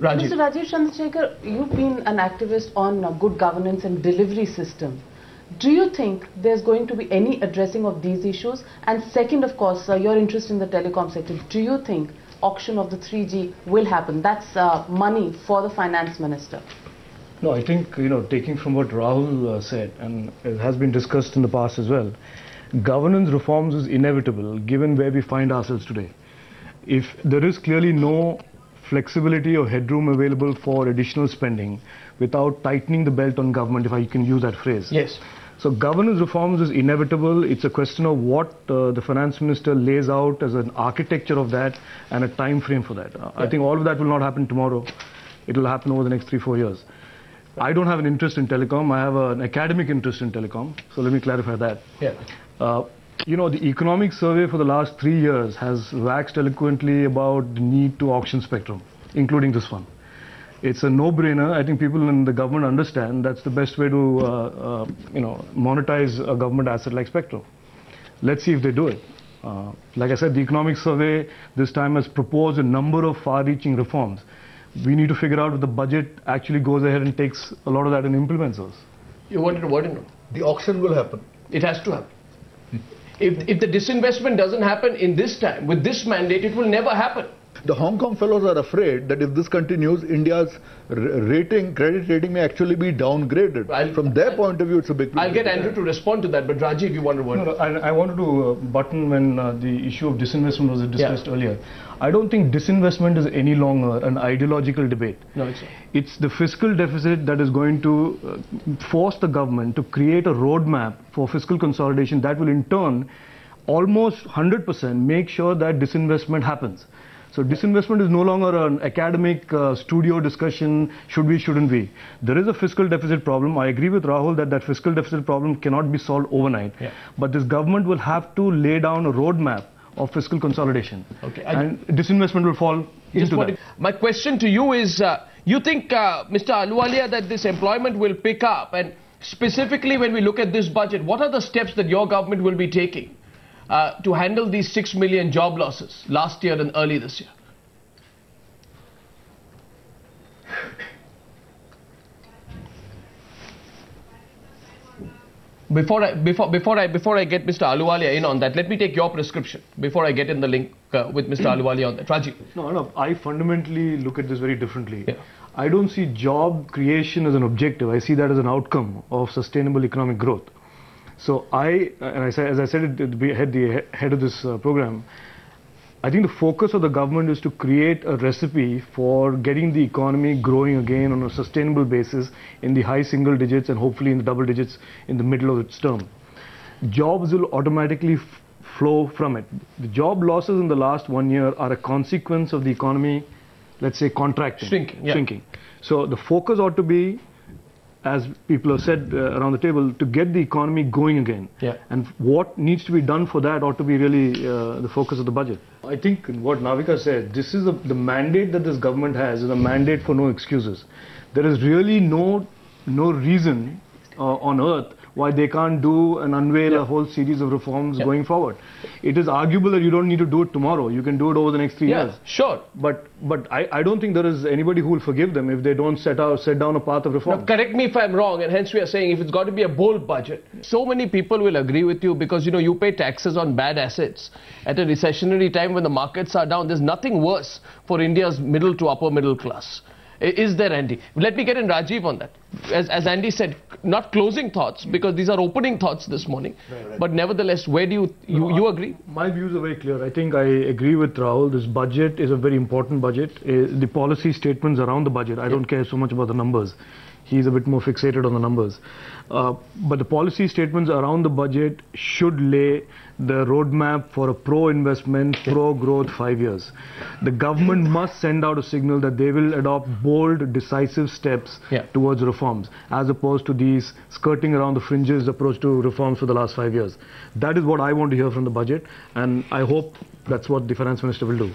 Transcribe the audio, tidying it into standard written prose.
Rajeev. Mr. Rajeev Chandrasekhar, you've been an activist on good governance and delivery system. Do you think there's going to be any addressing of these issues? And second, of course, your interest in the telecom sector. Do you think auction of the 3G will happen? That's money for the finance minister. No, I think, taking from what Rahul said, and it has been discussed in the past as well, governance reforms is inevitable given where we find ourselves today. If there is clearly no flexibility or headroom available for additional spending without tightening the belt on government, if I can use that phrase. Yes. So governance reforms is inevitable. It's a question of what the finance minister lays out as an architecture of that and a time frame for that. I think all of that will not happen tomorrow. It will happen over the next 3-4 years. I don't have an interest in telecom. I have an academic interest in telecom. So let me clarify that. Yeah. The economic survey for the last 3 years has waxed eloquently about the need to auction spectrum, including this one. It's a no-brainer. I think people in the government understand that's the best way to, monetize a government asset like spectrum. Let's see if they do it. Like I said, the economic survey this time has proposed a number of far-reaching reforms. We need to figure out if the budget actually goes ahead and takes a lot of that and implements those. You wanted to what in? The auction will happen. It has to happen. If the disinvestment doesn't happen in this time, with this mandate, it will never happen. The Hong Kong fellows are afraid that if this continues, India's credit rating may actually be downgraded. From their point of view, it's a big problem. I'll get Andrew to respond to that, but Rajeev, you wanted one. No, I wanted to button when the issue of disinvestment was discussed earlier. I don't think disinvestment is any longer an ideological debate. No, it's not. It's the fiscal deficit that is going to force the government to create a roadmap for fiscal consolidation that will in turn almost 100% make sure that disinvestment happens. So disinvestment is no longer an academic studio discussion, should we, shouldn't we. There is a fiscal deficit problem. I agree with Rahul that fiscal deficit problem cannot be solved overnight. Yeah. But this government will have to lay down a roadmap of fiscal consolidation. Okay. And disinvestment will fall into that. My question to you is, you think, Mr. Ahluwalia, that this employment will pick up? And specifically when we look at this budget, what are the steps that your government will be taking to handle these 6 million job losses last year and early this year? Before I get Mr. Ahluwalia in on that, let me take your prescription before I get in the link with Mr. Ahluwalia on that. Rajeev. No, I fundamentally look at this very differently. Yeah. I don't see job creation as an objective. I see that as an outcome of sustainable economic growth. So as I said at the head of this program, I think the focus of the government is to create a recipe for getting the economy growing again on a sustainable basis in the high single digits and hopefully in the double digits in the middle of its term. Jobs will automatically flow from it. The job losses in the last 1 year are a consequence of the economy, let's say, contracting. Shrinking. So the focus ought to be, as people have said around the table, to get the economy going again. Yeah. And what needs to be done for that ought to be really the focus of the budget. I think what Navika said, this is the mandate that this government has is a mandate for no excuses. There is really no reason on earth why they can't do and unveil a whole series of reforms going forward. It is arguable that you don't need to do it tomorrow. You can do it over the next 3 years. Sure. But I don't think there is anybody who will forgive them if they don't set down a path of reform. Now, correct me if I'm wrong, and hence we are saying if it's got to be a bold budget. So many people will agree with you because, you pay taxes on bad assets. At a recessionary time when the markets are down, there's nothing worse for India's middle to upper middle class. Is there, Andy? Let me get in Rajeev on that. As Andy said, not closing thoughts, because these are opening thoughts this morning. Right. But nevertheless, where do you agree? My views are very clear. I think I agree with Rahul. This budget is a very important budget. The policy statements around the budget, I don't care so much about the numbers. He's a bit more fixated on the numbers. But the policy statements around the budget should lay the roadmap for a pro-investment, pro-growth 5 years. The government must send out a signal that they will adopt bold, decisive steps towards reforms, as opposed to these skirting around the fringes approach to reforms for the last 5 years. That is what I want to hear from the budget, and I hope that's what the finance minister will do.